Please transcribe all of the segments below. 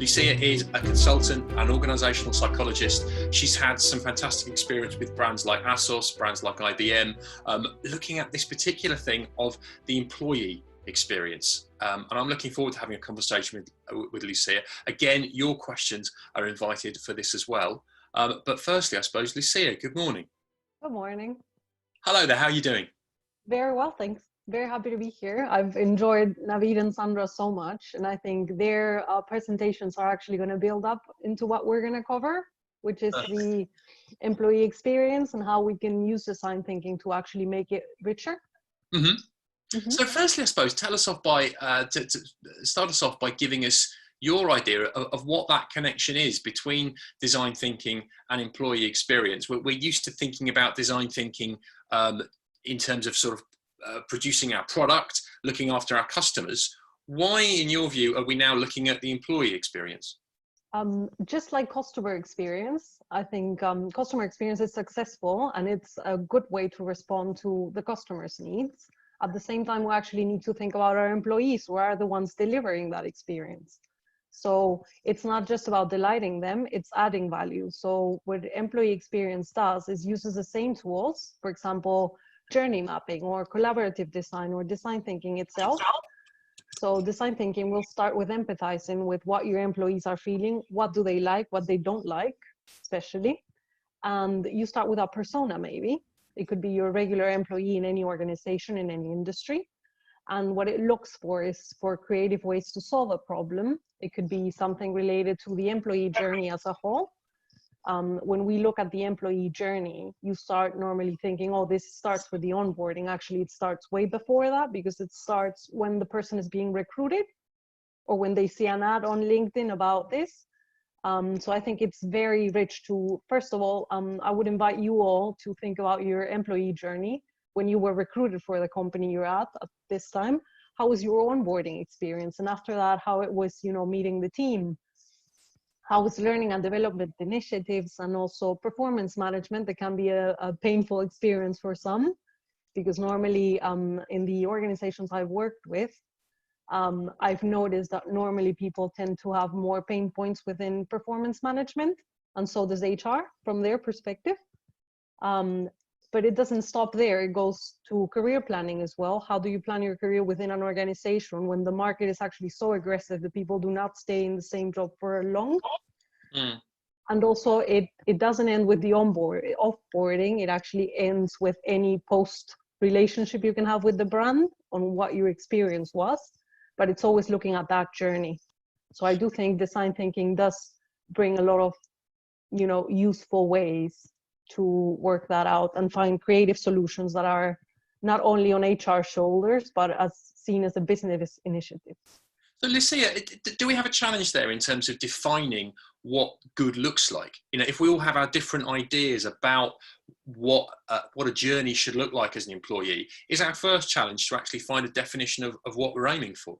Lucia is a consultant and organizational psychologist. She's had some fantastic experience with brands like ASOS, brands like IBM, looking at this particular thing of the employee experience. And I'm looking forward to having a conversation with Lucia. Again, your questions are invited for this as well. But firstly, I suppose, Lucia, good morning. Good morning. Hello there, how are you doing? Very well, thanks. Very happy to be here. I've enjoyed Naveed and Sandra so much, and I think their presentations are actually going to build up into what we're going to cover, which is the employee experience and how we can use design thinking to actually make it richer. So firstly, I suppose, tell us off by, start us off by giving us your idea of what that connection is between design thinking and employee experience. We're used to thinking about design thinking in terms of sort of producing our product, looking after our customers. Why, in your view, are we now looking at the employee experience? Just like customer experience, I think customer experience is successful and it's a good way to respond to the customer's needs. At the same time, we actually need to think about our employees, who are the ones delivering that experience. So it's not just about delighting them, it's adding value. So what employee experience does is uses the same tools, for example, journey mapping or collaborative design or design thinking itself. So design thinking will start with empathizing with what your employees are feeling, what do they like, what they don't like, especially. And you start with a persona maybe. It could be your regular employee in any organization, in any industry. And what it looks for is for creative ways to solve a problem. It could be something related to the employee journey as a whole. When we look at the employee journey, you start normally thinking, oh, this starts with the onboarding. Actually, it starts way before that, because it starts when the person is being recruited or when they see an ad on LinkedIn about this. So I think it's very rich to, first of all, I would invite you all to think about your employee journey when you were recruited for the company you're at this time. How was your onboarding experience? And after that, how it was, meeting the team. How was learning and development initiatives and also performance management? That can be a painful experience for some, because normally in the organizations I've worked with, I've noticed that normally people tend to have more pain points within performance management, and so does HR from their perspective. But it doesn't stop there. It goes to career planning as well. How do you plan your career within an organization when the market is actually so aggressive that people do not stay in the same job for long? And also it doesn't end with the offboarding. It actually ends with any post relationship you can have with the brand on what your experience was, but it's always looking at that journey. So I do think design thinking does bring a lot of, useful ways to work that out and find creative solutions that are not only on HR shoulders, but as seen as a business initiative. So Lucia, do we have a challenge there in terms of defining what good looks like? If we all have our different ideas about what a journey should look like as an employee, is our first challenge to actually find a definition of what we're aiming for?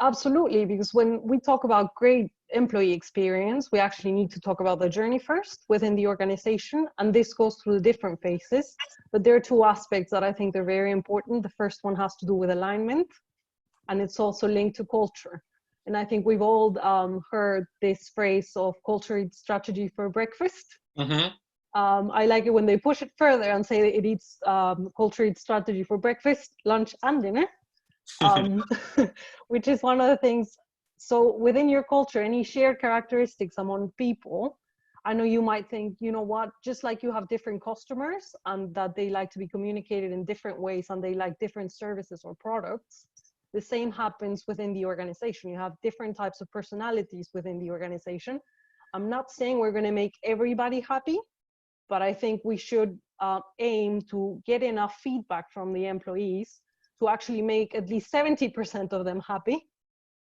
Absolutely, because when we talk about great employee experience, we actually need to talk about the journey first within the organization, and this goes through the different phases. But there are two aspects that I think are very important. The first one has to do with alignment, and it's also linked to culture. And I think we've all heard this phrase of culture eats strategy for breakfast. I like it when they push it further and say that it eats culture eats strategy for breakfast, lunch, and dinner. Which is one of the things. So within your culture, any shared characteristics among people, I know you might think, just like you have different customers and that they like to be communicated in different ways and they like different services or products, the same happens within the organization. You have different types of personalities within the organization. I'm not saying we're going to make everybody happy, but I think we should aim to get enough feedback from the employees to actually make at least 70% of them happy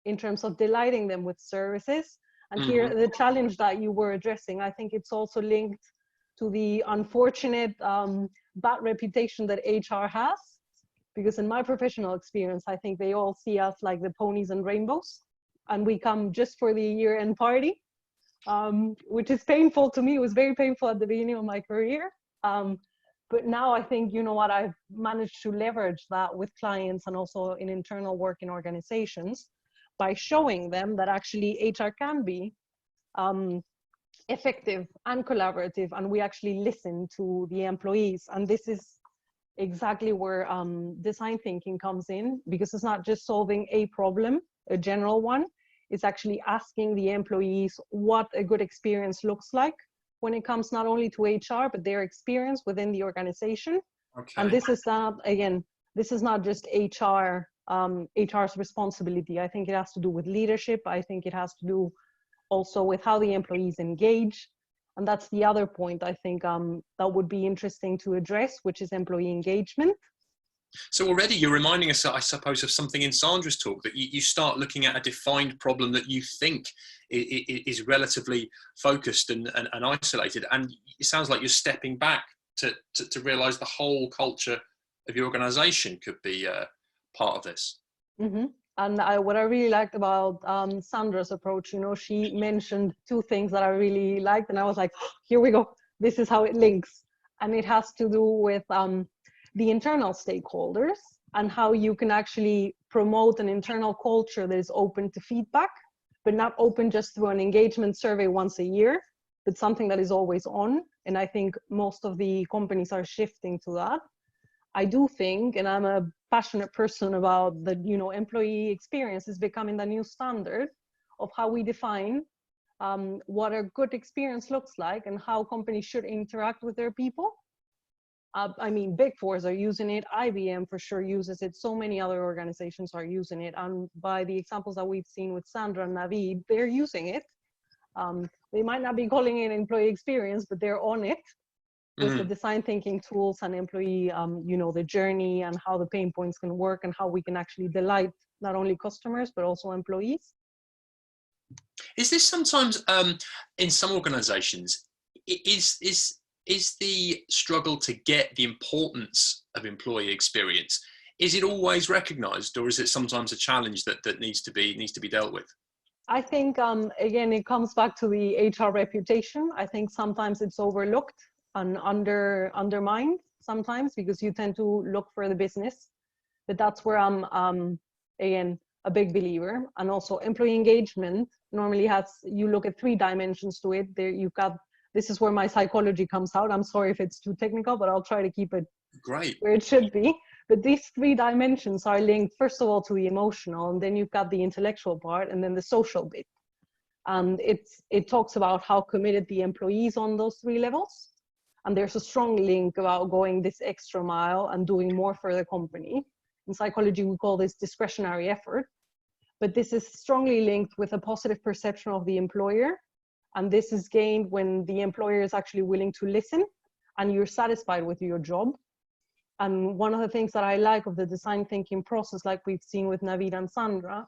in terms of delighting them with services. And here, the challenge that you were addressing, I think it's also linked to the unfortunate bad reputation that HR has, because in my professional experience, I think they all see us like the ponies and rainbows, and we come just for the year-end party, which is painful to me. It was very painful at the beginning of my career. But now I think, I've managed to leverage that with clients and also in internal work in organizations, by showing them that actually HR can be effective and collaborative, and we actually listen to the employees. And this is exactly where design thinking comes in, because it's not just solving a problem, a general one. It's actually asking the employees what a good experience looks like when it comes not only to HR, but their experience within the organization. Okay. And this is not, again, this is not just HR's responsibility. I think it has to do with leadership. I think it has to do also with how the employees engage. And that's the other point I think that would be interesting to address, which is employee engagement. So already you're reminding us, I suppose, of something in Sandra's talk, that you start looking at a defined problem that you think is relatively focused and isolated. And it sounds like you're stepping back to realize the whole culture of your organization could be part of this. Mm-hmm. And what I really liked about Sandra's approach, you know, she mentioned two things that I really liked, and I was like, here we go, this is how it links. And it has to do with the internal stakeholders and how you can actually promote an internal culture that is open to feedback, but not open just through an engagement survey once a year, but something that is always on. And I think most of the companies are shifting to that. I do think, and I'm a passionate person about the, you know, employee experience is becoming the new standard of how we define what a good experience looks like and how companies should interact with their people. I mean, Big Fours are using it. IBM for sure uses it. So many other organizations are using it. And by the examples that we've seen with Sandra and Navid, they're using it. They might not be calling it employee experience, but they're on it with the design thinking tools and employee, you know, the journey and how the pain points can work and how we can actually delight not only customers, but also employees. Is this sometimes, in some organizations, is the struggle to get the importance of employee experience, is it always recognized, or is it sometimes a challenge that needs to be dealt with? I think, again, it comes back to the HR reputation. I think sometimes it's overlooked and undermined sometimes because you tend to look for the business, but that's where I'm, again, a big believer. And also employee engagement normally has, you look at 3 dimensions to it. There you've got, this is where my psychology comes out. I'm sorry if it's too technical, but I'll try to keep it great where it should be. But these 3 dimensions are linked, first of all, to the emotional, and then you've got the intellectual part, and then the social bit. And it talks about how committed the employees on those 3 levels. And there's a strong link about going this extra mile and doing more for the company. In psychology, we call this discretionary effort. But this is strongly linked with a positive perception of the employer. And this is gained when the employer is actually willing to listen and you're satisfied with your job. And one of the things that I like of the design thinking process, like we've seen with Navid and Sandra,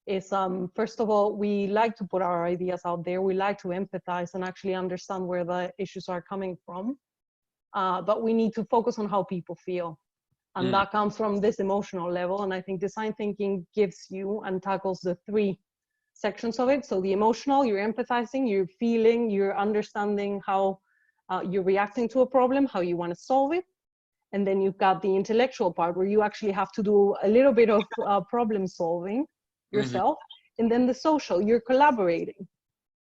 is first of all, we like to put our ideas out there. We like to empathize and actually understand where the issues are coming from. But we need to focus on how people feel. And that comes from this emotional level. And I think design thinking gives you and tackles the 3 sections of it. So the emotional, you're empathizing, you're feeling, you're understanding how you're reacting to a problem, how you want to solve it. And then you've got the intellectual part where you actually have to do a little bit of problem solving yourself. And then the social, you're collaborating.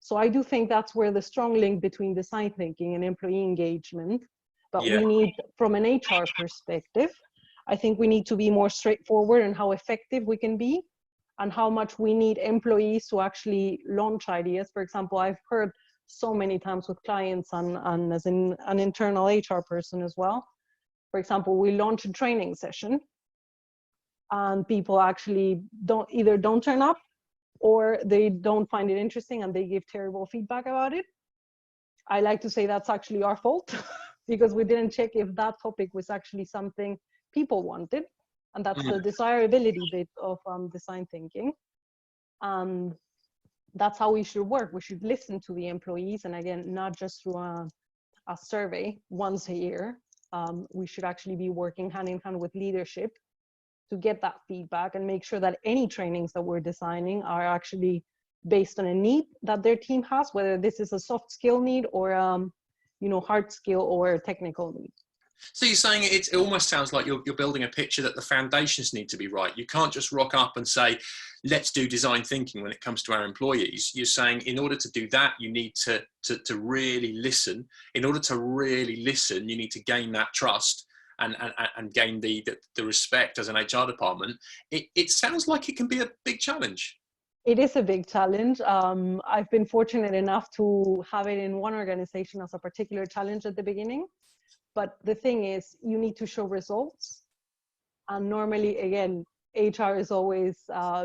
So I do think that's where the strong link between design thinking and employee engagement. But we need, from an HR perspective, I think we need to be more straightforward in how effective we can be and how much we need employees to actually launch ideas. For example, I've heard so many times with clients and as an internal HR person as well. For example, we launch a training session and people actually don't turn up or they don't find it interesting and they give terrible feedback about it. I like to say that's actually our fault because we didn't check if that topic was actually something people wanted. And that's the desirability bit of design thinking. And that's how we should work. We should listen to the employees. And again, not just through a survey once a year. We should actually be working hand in hand with leadership to get that feedback and make sure that any trainings that we're designing are actually based on a need that their team has, whether this is a soft skill need or hard skill or technical need. So you're saying it almost sounds like you're building a picture that the foundations need to be right. You can't just rock up and say, let's do design thinking when it comes to our employees. You're saying in order to do that, you need to really listen. In order to really listen, you need to gain that trust and gain the respect as an HR department. It sounds like it can be a big challenge. It is a big challenge. I've been fortunate enough to have it in one organization as a particular challenge at the beginning. But the thing is, you need to show results. And normally, again, HR is always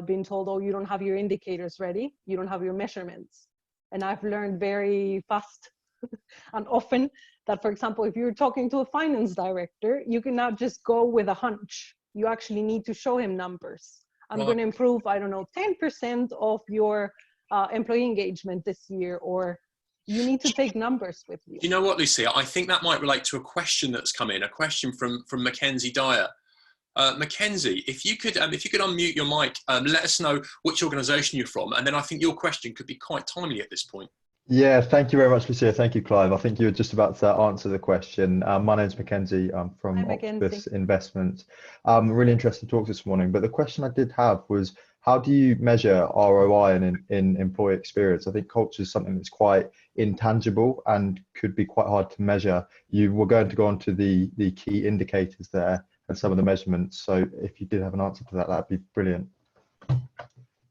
been told, oh, you don't have your indicators ready. You don't have your measurements. And I've learned very fast and often that, for example, if you're talking to a finance director, you cannot just go with a hunch. You actually need to show him numbers. I'm going to improve, I don't know, 10% of your employee engagement this year, or you need to take numbers with you. You know what, Lucia? I think that might relate to a question that's come in, a question from Mackenzie Dyer. Mackenzie, if you could unmute your mic, let us know which organisation you're from, and then I think your question could be quite timely at this point. Yeah, thank you very much, Lucia. Thank you, Clive. I think you were just about to answer the question. My name's Mackenzie. I'm from Octopus Investments. Really interesting talk this morning. But the question I did have was, how do you measure ROI in employee experience? I think culture is something that's quite intangible and could be quite hard to measure. You were going to go on to the key indicators there and some of the measurements. So if you did have an answer to that, that'd be brilliant.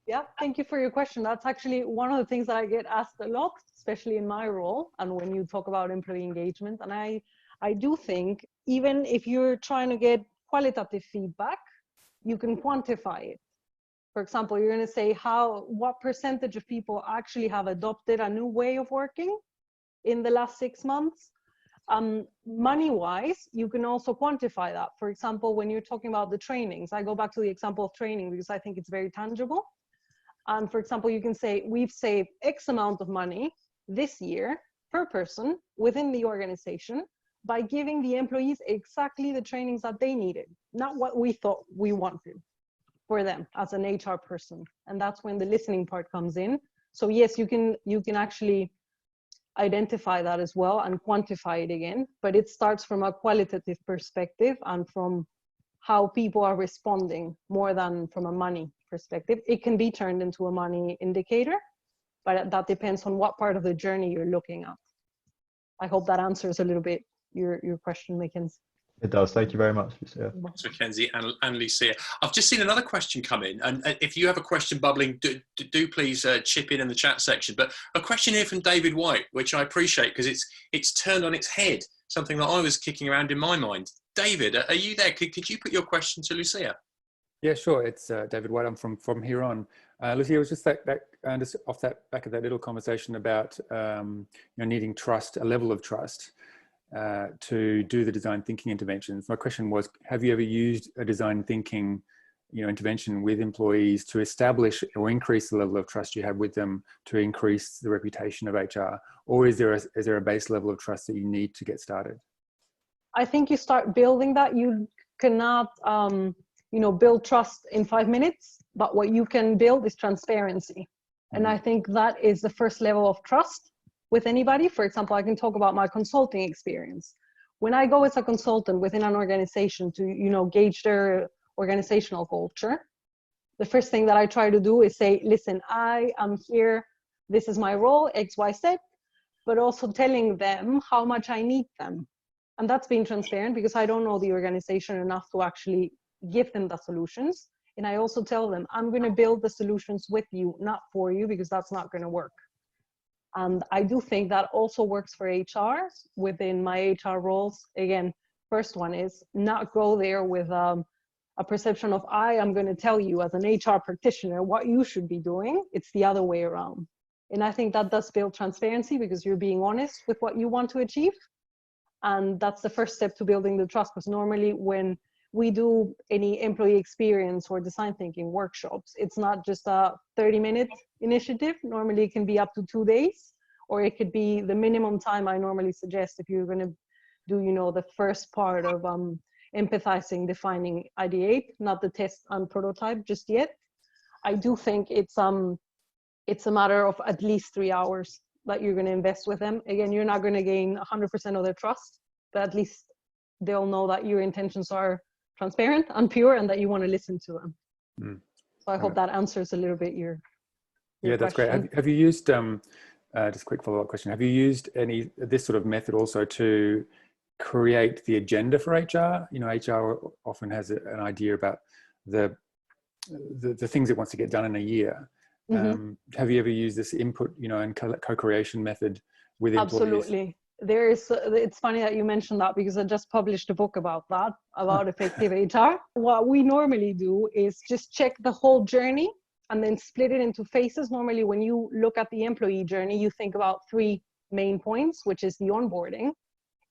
Yeah, thank you for your question. That's actually one of the things that I get asked a lot, especially in my role and when you talk about employee engagement. And I do think even if you're trying to get qualitative feedback, you can quantify it. For example, you're going to say what percentage of people actually have adopted a new way of working in the last 6 months. Money-wise, you can also quantify that. For example, when you're talking about the trainings, I go back to the example of training because I think it's very tangible. And for example, you can say, we've saved X amount of money this year per person within the organization by giving the employees exactly the trainings that they needed, not what we thought we wanted for them as an HR person. And that's when the listening part comes in. So yes, you can actually identify that as well and quantify it again, but it starts from a qualitative perspective and from how people are responding more than from a money perspective. It can be turned into a money indicator, but that depends on what part of the journey you're looking at. I hope that answers a little bit your question, Mackenzie. It does. Thank you very much, Lucia. Thanks, Mackenzie and Lucia. I've just seen another question come in, and if you have a question bubbling, do please chip in the chat section. But a question here from David White, which I appreciate because it's turned on its head, something that I was kicking around in my mind. David, are you there? Could you put your question to Lucia? Yeah, sure. It's David White. I'm from here on. Lucia, it was just just off that back of that little conversation about needing trust, a level of trust to do the design thinking interventions. My question was, have you ever used a design thinking intervention with employees to establish or increase the level of trust you have with them to increase the reputation of HR, or is there a base level of trust that you need to get started? I think you start building that. You cannot build trust in 5 minutes, but what you can build is transparency. And I think that is the first level of trust with anybody. For example, I can talk about my consulting experience. When I go as a consultant within an organization to, gauge their organizational culture, the first thing that I try to do is say, listen, I am here, this is my role, X, Y, Z, but also telling them how much I need them. And that's being transparent because I don't know the organization enough to actually give them the solutions. And I also tell them, I'm going to build the solutions with you, not for you, because that's not going to work. And I do think that also works for HR within my HR roles. Again, first one is not go there with a perception of I am going to tell you as an HR practitioner what you should be doing. It's the other way around. And I think that does build transparency because you're being honest with what you want to achieve. And that's the first step to building the trust, because normally when we do any employee experience or design thinking workshops, it's not just a 30-minute initiative. Normally it can be up to 2 days, or it could be the minimum time I normally suggest if you're going to do, the first part of empathizing, defining, ideate, not the test and prototype just yet. I do think it's a matter of at least 3 hours that you're going to invest with them. Again, you're not going to gain 100% of their trust, but at least they'll know that your intentions are transparent and pure and that you want to listen to them. So I hope that answers a little bit your that's question. Great. Have you used, just a quick follow-up question, have you used this sort of method also to create the agenda for HR? You know, HR often has an idea about the things it wants to get done in a year. Have you ever used this input, you know, and co-creation method with employees? Absolutely. It's funny that you mentioned that, because I just published a book about that, about effective HR. What we normally do is just check the whole journey and then split it into phases. Normally, when you look at the employee journey, you think about 3 main points, which is the onboarding,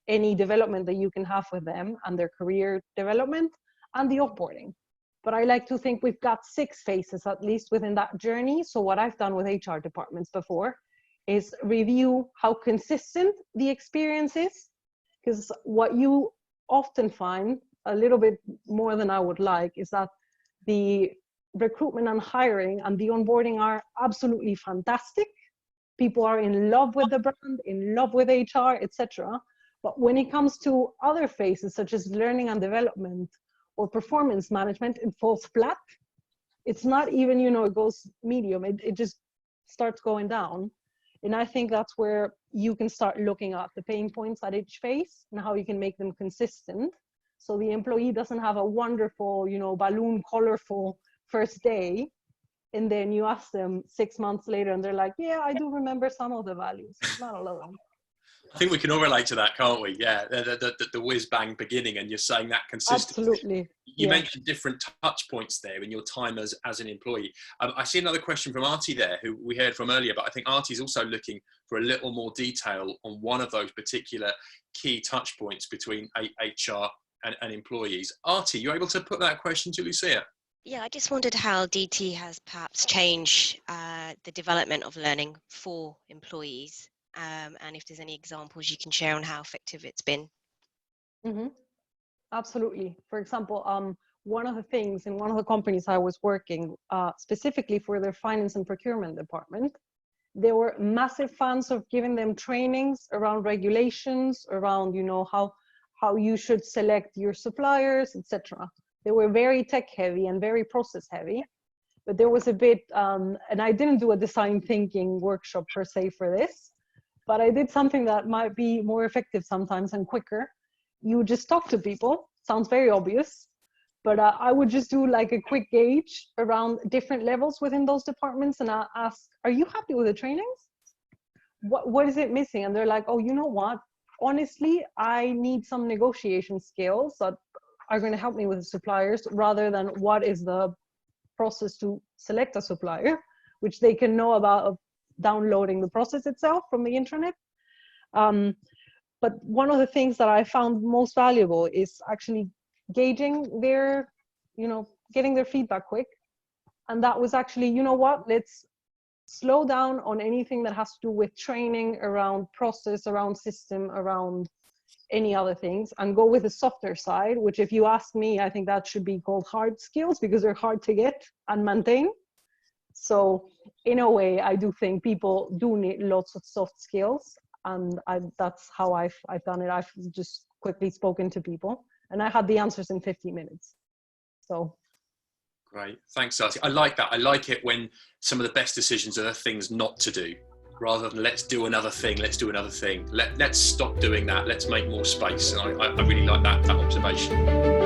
any development that you can have with them and their career development, and the offboarding. But I like to think we've got 6 phases at least within that journey. So what I've done with HR departments before is review how consistent the experience is, because what you often find, a little bit more than I would like, is that the recruitment and hiring and the onboarding are absolutely fantastic. People are in love with the brand, in love with HR, etc. But when it comes to other phases, such as learning and development or performance management, it falls flat. It's not even, you know, it goes medium, it just starts going down. And I think that's where you can start looking at the pain points at each phase and how you can make them consistent. So the employee doesn't have a wonderful, you know, balloon colorful first day. And then you ask them 6 months later and they're like, yeah, I do remember some of the values, not all of them. I think we can all relate to that, can't we? Yeah, the whiz-bang beginning, and you're saying that consistently. Absolutely. You mentioned different touch points there in your time as an employee. I see another question from Artie there, who we heard from earlier, but I think Artie's also looking for a little more detail on one of those particular key touch points between HR and employees. Artie, you able to put that question to Lucia? Yeah, I just wondered how DT has perhaps changed the development of learning for employees. And if there's any examples you can share on how effective it's been. Absolutely. For example, one of the things in one of the companies I was working, specifically for their finance and procurement department, they were massive fans of giving them trainings around regulations, around, you know, how you should select your suppliers, etc. They were very tech heavy and very process heavy. But there was a bit, and I didn't do a design thinking workshop per se for this, but I did something that might be more effective sometimes and quicker. You just talk to people. Sounds very obvious, but I would just do like a quick gauge around different levels within those departments, and I ask, are you happy with the trainings? What is it missing? And they're like, oh, you know what? Honestly, I need some negotiation skills that are going to help me with the suppliers, rather than what is the process to select a supplier, which they can know about downloading the process itself from the internet. But one of the things that I found most valuable is actually gauging their, you know, getting their feedback quick. And that was actually, you know what, let's slow down on anything that has to do with training around process, around system, around any other things, and go with the softer side, which if you ask me, I think that should be called hard skills, because they're hard to get and maintain. So in a way, I do think people do need lots of soft skills, and that's how I've done it. I've just quickly spoken to people, and I had the answers in 15 minutes. So. Great, thanks, Artie. I like that. I like it when some of the best decisions are the things not to do, rather than let's do another thing, let's do another thing. Let's stop doing that. Let's make more space. And I really like that observation.